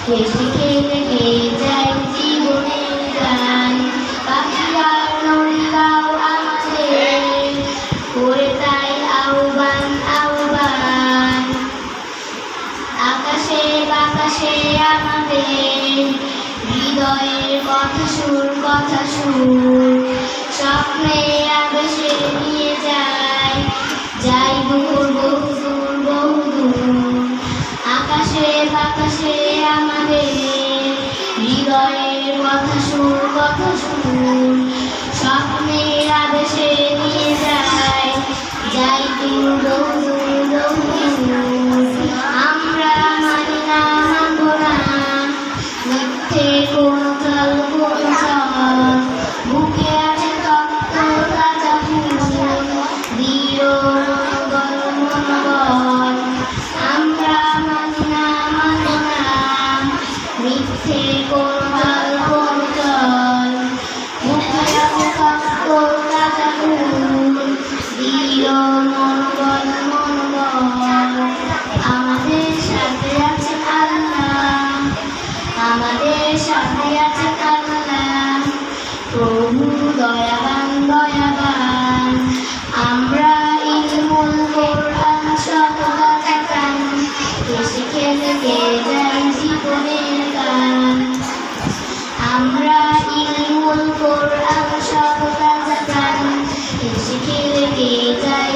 হেসে খেলে গেয়ে যায় জীবনের গান। পাখিরার নড়িরাও আমাদের করে তাই আহ্বান আহ্বান। আকাশে বাতাসে আমাদের হৃদয়ের কথা সুর কথা সুর। স্বপ্নে আবেশে নিয়ে যায় যাই দূর বহুদূর বহুদূর। আকাশে বাতাসে আমাদের হৃদয়ের কথা সুর কথা সুর। স্বপ্নে আবেশে নিয়ে যায় যাই দূর বহুদূর বহুদূর। আমরা মানি না মানব না মিথ্যে কোন কাল কোন চল। বুকে আছে তপ্ত তাজা ফুল দৃঢ় মনোবল মনোবল। আমরা মানি না মানব না মিথ্যে কোন কাল কোন চল। বুকে আছে তপ্ত তাজা ফুল দৃঢ় মনোবল মনোবল। আমাদের সাথে আছে আল্লাহ, আমাদের সাথে আছে আল্লাহ প্রভু দয়াবান দয়াবান। আমরা ইলমুল কোরআন সততা তাকান হেসে খেলে গেয়ে যাই জীবনের গান। আমরা ইলমুল কোরআন সততা তাকান হেসে খেলে গেয়ে যাই